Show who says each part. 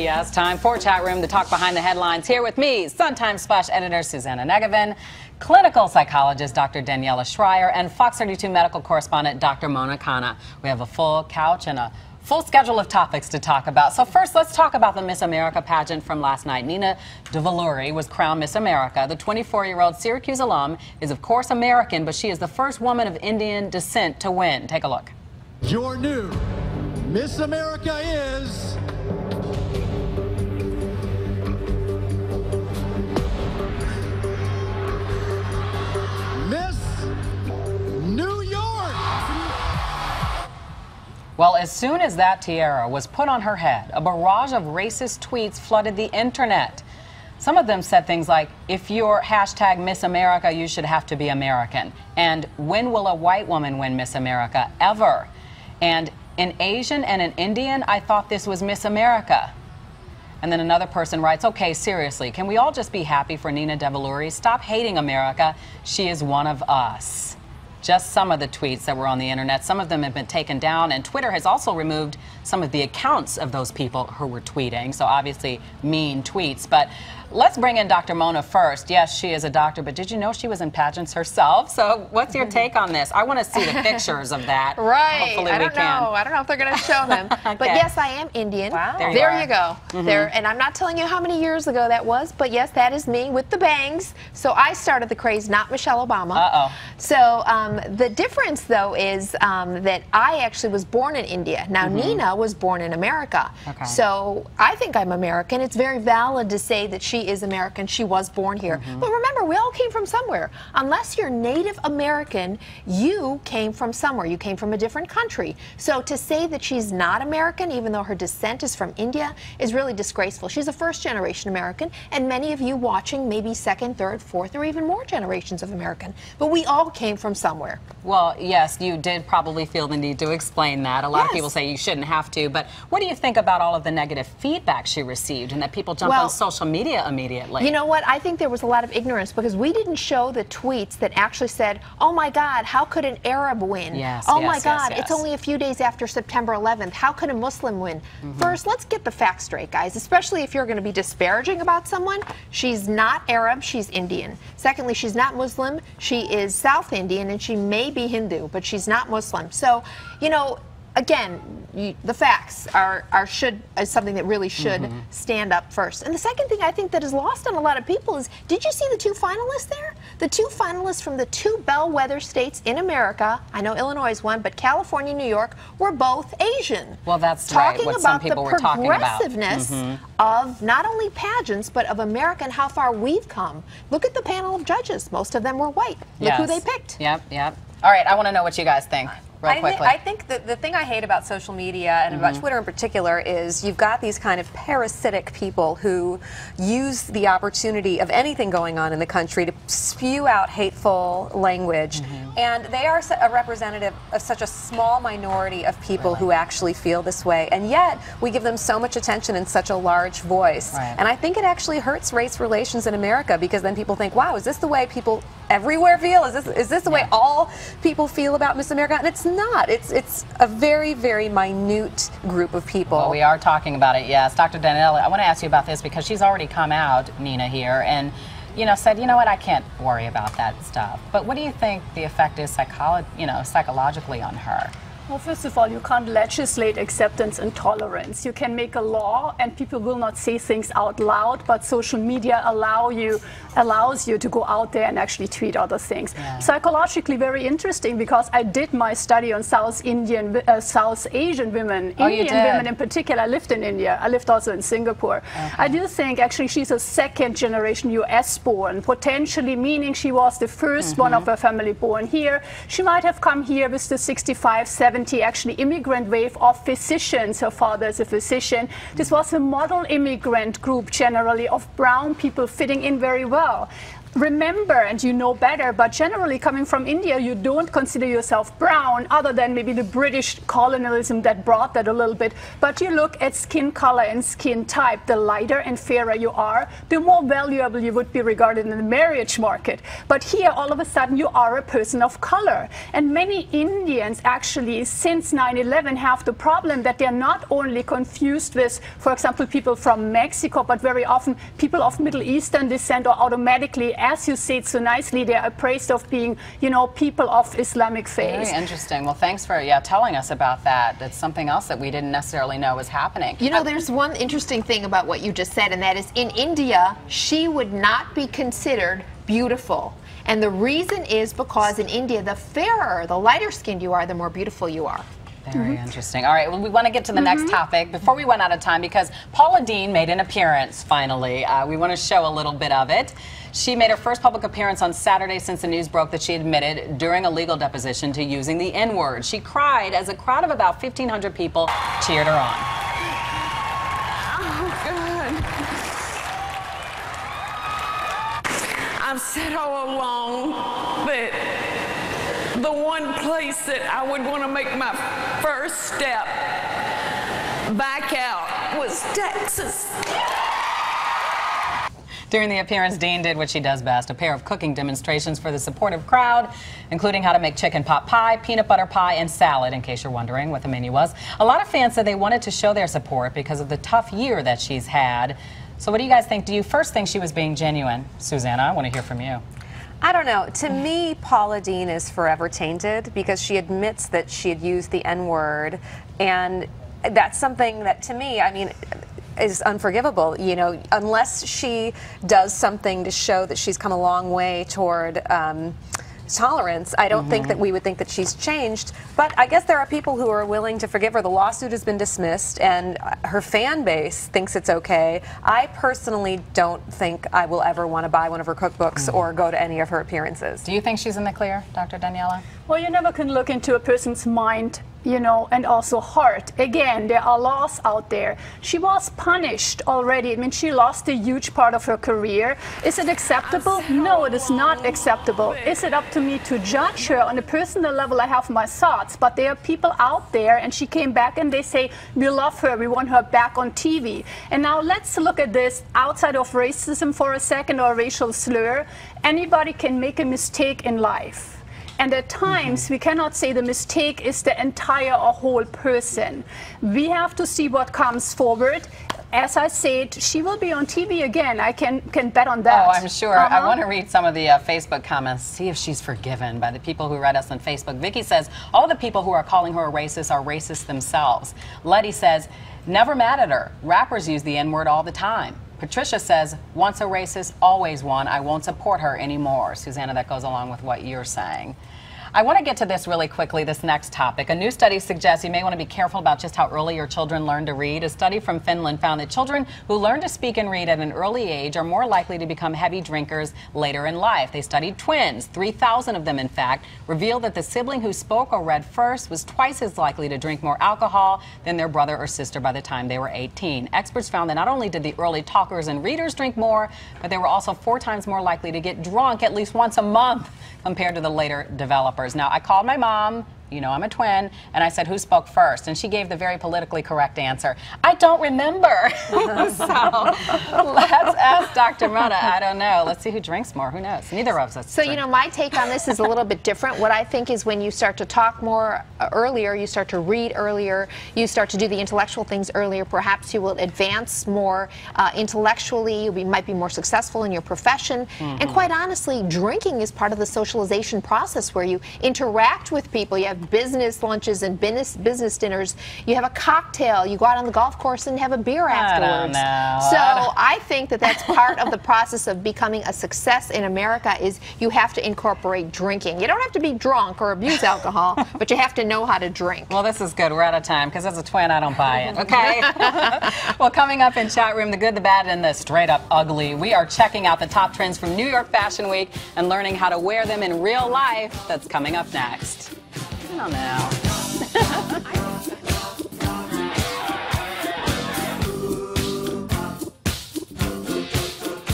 Speaker 1: Yes, time for Chat Room to talk behind the headlines. Here with me, Sun-Times Splash editor Susanna Negevin, clinical psychologist Dr. Daniela Schreier, and Fox32 medical correspondent Dr. Mona Khanna. We have a full couch and a full schedule of topics to talk about. So first, let's talk about the Miss America pageant from last night. Nina Davuluri was crowned Miss America. The 24-year-old Syracuse alum is, of course, American, but she is the first woman of Indian descent to win. Take a look.
Speaker 2: Your new Miss America is... Miss New York!
Speaker 1: Well, as soon as that tiara was put on her head, a barrage of racist tweets flooded the internet. Some of them said things like, if you're hashtag Miss America, you should have to be American. And when will a white woman win Miss America? Ever. And an Asian and an Indian, I thought this was Miss America. And then another person writes, okay, seriously, can we all just be happy for Nina Davuluri? Stop hating America. She is one of us. Just some of the tweets that were on the internet. Some of them have been taken down, and Twitter has also removed some of the accounts of those people who were tweeting. So obviously mean tweets. But let's bring in Dr. Mona first. Yes, she is a doctor, but did you know she was in pageants herself? So what's your take on this? I want to see the pictures of that.
Speaker 3: Right.
Speaker 1: Hopefully
Speaker 3: I don't know. I don't know if they're going to show them.
Speaker 1: Okay.
Speaker 3: But yes, I am Indian.
Speaker 1: Wow.
Speaker 3: There you go. And I'm not telling you how many years ago that was, but yes, that is me with the bangs. So I started the craze, not Michelle Obama.
Speaker 1: Uh-oh.
Speaker 3: So the difference, though, is that I actually was born in India. Now, Nina was born in America.
Speaker 1: Okay.
Speaker 3: So I think I'm American. It's very valid to say that she is American. She was born here. But remember, we all came from somewhere. Unless you're Native American, you came from somewhere. You came from a different country. So to say that she's not American, even though her descent is from India, is really disgraceful. She's a first-generation American, and many of you watching may be second, third, fourth, or even more generations of American. But we all came from somewhere.
Speaker 1: Well, yes, you did probably feel the need to explain that. A lot of people say you shouldn't have to, but what do you think about all of the negative feedback she received and that people jumped on social media immediately?
Speaker 3: You know what? I think there was a lot of ignorance because we didn't show the tweets that actually said, oh my God, how could an Arab win?
Speaker 1: Yes,
Speaker 3: oh
Speaker 1: yes,
Speaker 3: my
Speaker 1: yes,
Speaker 3: God,
Speaker 1: yes.
Speaker 3: it's only a few days after September 11th. How could a Muslim win? First, let's get the facts straight, guys, especially if you're going to be disparaging about someone. She's not Arab, she's Indian. Secondly, she's not Muslim, she is South Indian, and she may be Hindu, but she's not Muslim. So, you know, again, the facts is something that really should stand up first. And the second thing I think that is lost on a lot of people is, did you see the two finalists there? The two finalists from the two bellwether states in America, I know Illinois is one, but California and New York were both Asian.
Speaker 1: Well, that's
Speaker 3: talking
Speaker 1: right, what
Speaker 3: about
Speaker 1: some people
Speaker 3: the
Speaker 1: were talking about.
Speaker 3: progressiveness of not only pageants, but of America and how far we've come. Look at the panel of judges. Most of them were white. Look who they picked.
Speaker 1: Yep, yep. All right, I want to know what you guys think.
Speaker 4: I think that the thing I hate about social media and about Twitter in particular is you've got these kind of parasitic people who use the opportunity of anything going on in the country to spew out hateful language. And they are a representative of such a small minority of people who actually feel this way. And yet we give them so much attention and such a large voice. And I think it actually hurts race relations in America because then people think, wow, is this the way people everywhere feel? Is this the way all people feel about Miss America? And it's not. It's a very, very minute group of people.
Speaker 1: Well, we are talking about it, yes. Dr. Daniela, I want to ask you about this because she's already come out, Nina, here, and said, you know what, I can't worry about that stuff. But what do you think the effect is psychologically on her?
Speaker 5: Well, first of all, you can't legislate acceptance and tolerance. You can make a law and people will not say things out loud, but social media allows you to go out there and actually tweet other things. Psychologically very interesting because I did my study on South Asian women, Indian women in particular. I lived in India. I lived also in Singapore. I do think actually she's a second generation US born, potentially meaning she was the first one of her family born here. She might have come here with the 65, 70 actually immigrant wave of physicians. Her father is a physician. This was a model immigrant group generally of brown people fitting in very well. remember, and you know better, but generally coming from India, you don't consider yourself brown, other than maybe the British colonialism that brought that a little bit. But you look at skin color and skin type. The lighter and fairer you are, the more valuable you would be regarded in the marriage market. But here, all of a sudden, you are a person of color. And many Indians actually, since 9/11, have the problem that they're not only confused with, for example, people from Mexico, but very often people of Middle Eastern descent, or automatically, as you say it so nicely, they're appraised of being, you know, people of Islamic faith.
Speaker 1: Very interesting. Well, thanks for telling us about that. That's something else that we didn't necessarily know was happening.
Speaker 3: You know, there's one interesting thing about what you just said, and that is in India, she would not be considered beautiful. And the reason is because in India, the fairer, the lighter skinned you are, the more beautiful you are.
Speaker 1: Very interesting. All right, well, we want to get to the next topic before we run out of time, because Paula Deen made an appearance finally. We want to show a little bit of it. She made her first public appearance on Saturday since the news broke that she admitted during a legal deposition to using the N-word. She cried as a crowd of about 1,500 people cheered her on.
Speaker 6: Oh, God. I've said all along that the one place that I would want to make my first step back out was Texas.
Speaker 1: During the appearance, Deen did what she does best, a pair of cooking demonstrations for the supportive crowd, including how to make chicken pot pie, peanut butter pie, and salad, in case you're wondering what the menu was. A lot of fans said they wanted to show their support because of the tough year that she's had. So what do you guys think? Do you first think she was being genuine? Susanna, I want to hear from you.
Speaker 4: I don't know. To me, Paula Deen is forever tainted because she admits that she had used the N-word, and that's something that, to me, I mean, is unforgivable. You know, unless she does something to show that she's come a long way toward tolerance, I don't think that we would think that she's changed. But I guess there are people who are willing to forgive her. The lawsuit has been dismissed, and her fan base thinks it's okay. I personally don't think I will ever want to buy one of her cookbooks or go to any of her appearances.
Speaker 1: Do you think she's in the clear, Dr. Daniela?
Speaker 5: Well, you never can look into a person's mind, you know, and also heart. Again, there are laws out there. She was punished already. I mean, she lost a huge part of her career. Is it acceptable? No, it is not acceptable. Is it up to me to judge her? On a personal level, I have my thoughts, but there are people out there, and she came back and they say, we love her, we want her back on TV. And now let's look at this outside of racism for a second, or racial slur. Anybody can make a mistake in life. And at times, we cannot say the mistake is the entire or whole person. We have to see what comes forward. As I said, she will be on TV again. I can bet on that.
Speaker 1: Oh, I'm sure. I want to read some of the Facebook comments, see if she's forgiven by the people who read us on Facebook. Vicky says, all the people who are calling her a racist are racist themselves. Letty says, never mad at her. Rappers use the N-word all the time. Patricia says, once a racist, always one. I won't support her anymore. Susanna, that goes along with what you're saying. I want to get to this really quickly, this next topic. A new study suggests you may want to be careful about just how early your children learn to read. A study from Finland found that children who learn to speak and read at an early age are more likely to become heavy drinkers later in life. They studied twins, 3,000 of them in fact, revealed that the sibling who spoke or read first was twice as likely to drink more alcohol than their brother or sister by the time they were 18. Experts found that not only did the early talkers and readers drink more, but they were also 4 times more likely to get drunk at least once a month compared to the later developers. Now, I called my mom, you know I'm a twin, and I said, who spoke first? And she gave the very politically correct answer, I don't remember. So let's ask Dr. Mona. I don't know. Let's see who drinks more. Who knows? Neither of us.
Speaker 3: So, you know, my take on this is a little bit different. What I think is when you start to talk more earlier, you start to read earlier, you start to do the intellectual things earlier, perhaps you will advance more intellectually, you might be more successful in your profession. And quite honestly, drinking is part of the socialization process where you interact with people. You have business lunches and business dinners. You have a cocktail. You go out on the golf course and have a beer afterwards. So I think that that's part of the process of becoming a success in America is you have to incorporate drinking. You don't have to be drunk or abuse alcohol, but you have to know how to drink.
Speaker 1: Well, this is good. We're out of time because as a twin, I don't buy it, okay? Well, coming up in chat room, the good, the bad, and the straight up ugly. We are checking out the top trends from New York Fashion Week and learning how to wear them in real life. That's coming up next. I don't know.